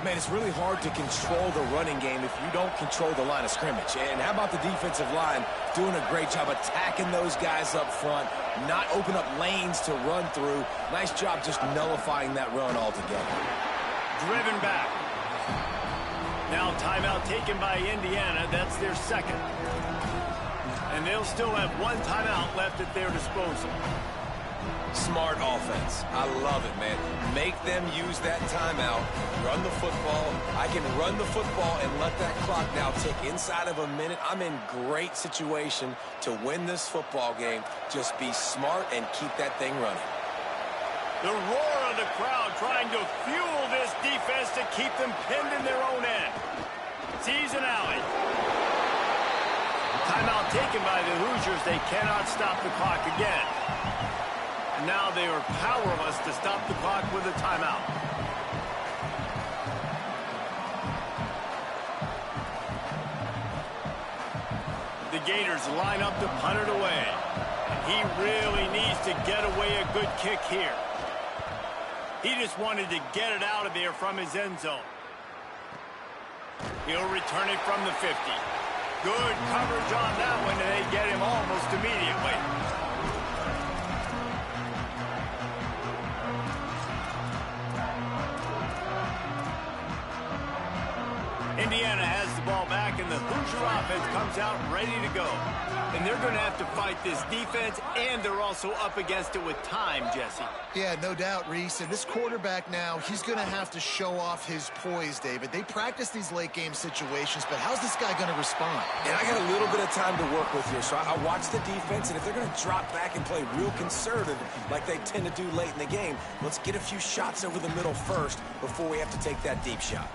Man, it's really hard to control the running game if you don't control the line of scrimmage. And how about the defensive line doing a great job attacking those guys up front, not open up lanes to run through. Nice job just nullifying that run altogether. Driven back. Now timeout taken by Indiana. That's their second. And they'll still have 1 timeout left at their disposal. Smart offense. I love it, man. Make them use that timeout. Run the football. I can run the football and let that clock now tick inside of a minute. I'm in great situation to win this football game. Just be smart and keep that thing running. The roar of the crowd trying to fuel this defense to keep them pinned in their own end. Season alley. Timeout taken by the Hoosiers. They cannot stop the clock again. Now they are powerless to stop the clock with a timeout. The Gators line up to punt it away. He really manages to get away a good kick here. He just wanted to get it out of there from his end zone. He'll return it from the 50. Good coverage on that one, and they get him almost immediately. Indiana has the ball back, and the Hoosier offense comes out ready to go. And they're going to have to fight this defense, and they're also up against it with time, Jesse. Yeah, no doubt, Reese. And this quarterback now, he's going to have to show off his poise, David. They practice these late-game situations, but how's this guy going to respond? And I got a little bit of time to work with here, so I watch the defense, and if they're going to drop back and play real conservative like they tend to do late in the game, let's get a few shots over the middle first before we have to take that deep shot.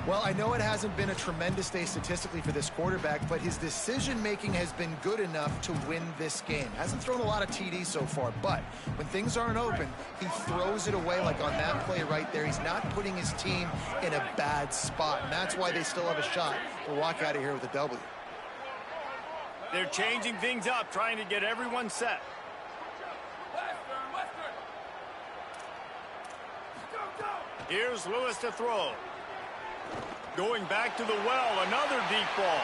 Well, I know it hasn't been a tremendous day statistically for this quarterback, but his decision-making has been good enough to win this game. Hasn't thrown a lot of TDs so far, but when things aren't open, he throws it away like on that play right there. He's not putting his team in a bad spot, and that's why they still have a shot to walk out of here with a W. They're changing things up, trying to get everyone set. Here's Lewis to throw. Going back to the well, another deep ball.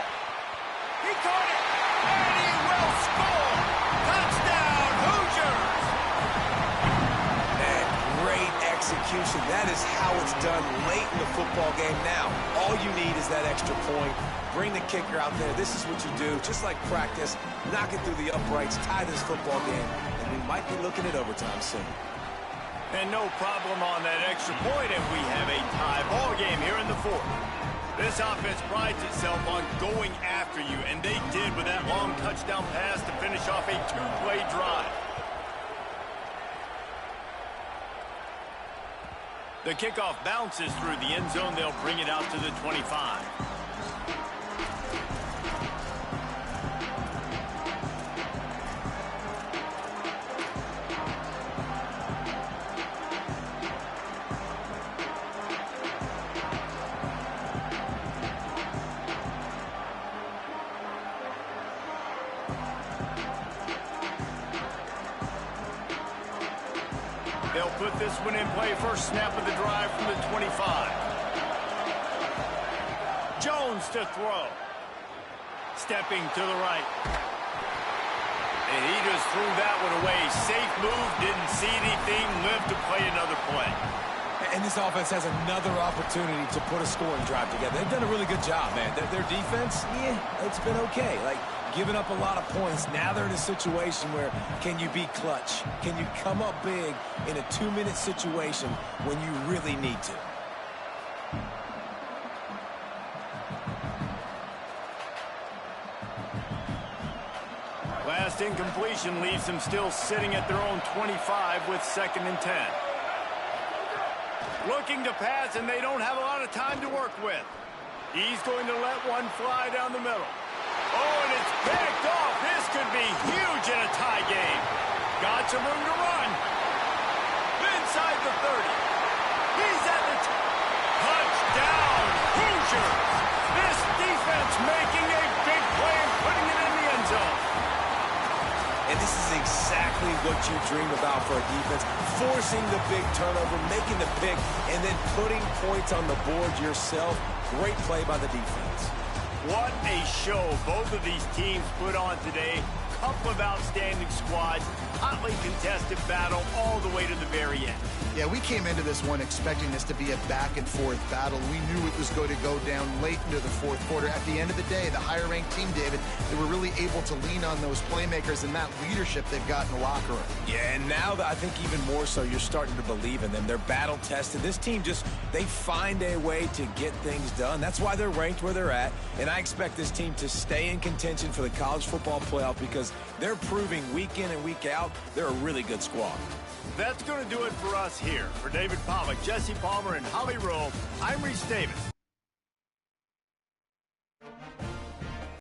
He caught it, and he will score! Touchdown, Hoosiers! And great execution. That is how it's done late in the football game now. All you need is that extra point. Bring the kicker out there. This is what you do. Just like practice, knock it through the uprights, tie this football game, and we might be looking at overtime soon. And no problem on that extra point, and we have a tie ball game here in the fourth. This offense prides itself on going after you, and they did with that long touchdown pass to finish off a two-play drive. The kickoff bounces through the end zone. They'll bring it out to the 25. They'll put this one in play. First snap of the drive from the 25. Jones to throw. Stepping to the right. And he just threw that one away. Safe move, didn't see anything, lived to play another play. And this offense has another opportunity to put a scoring drive together. They've done a really good job, man. Their defense, yeah, it's been okay. Like, giving up a lot of points. Now they're in a situation where can you be clutch? Can you come up big in a 2-minute situation when you really need to? Last incompletion leaves them still sitting at their own 25 with 2nd and 10. Looking to pass, and they don't have a lot of time to work with. He's going to let one fly down the middle. Oh, and it's picked off. This could be huge in a tie game. Got some room to run. Inside the 30. He's at the touchdown, Hoosiers. This defense making a big play and putting it in the end zone. And this is exactly what you dream about for a defense. Forcing the big turnover, making the pick, and then putting points on the board yourself. Great play by the defense. What a show both of these teams put on today. Couple of outstanding squads. Hotly contested battle all the way to the very end. Yeah, we came into this one expecting this to be a back-and-forth battle. We knew it was going to go down late into the fourth quarter. At the end of the day, the higher-ranked team, David, they were really able to lean on those playmakers and that leadership they've got in the locker room. Yeah, and now I think even more so, you're starting to believe in them. They're battle-tested. This team just, they find a way to get things done. That's why they're ranked where they're at, and I expect this team to stay in contention for the college football playoff because they're proving week in and week out they're a really good squad. That's going to do it for us here. For David Pollack, Jesse Palmer, and Holly Rowe, I'm Reese Davis.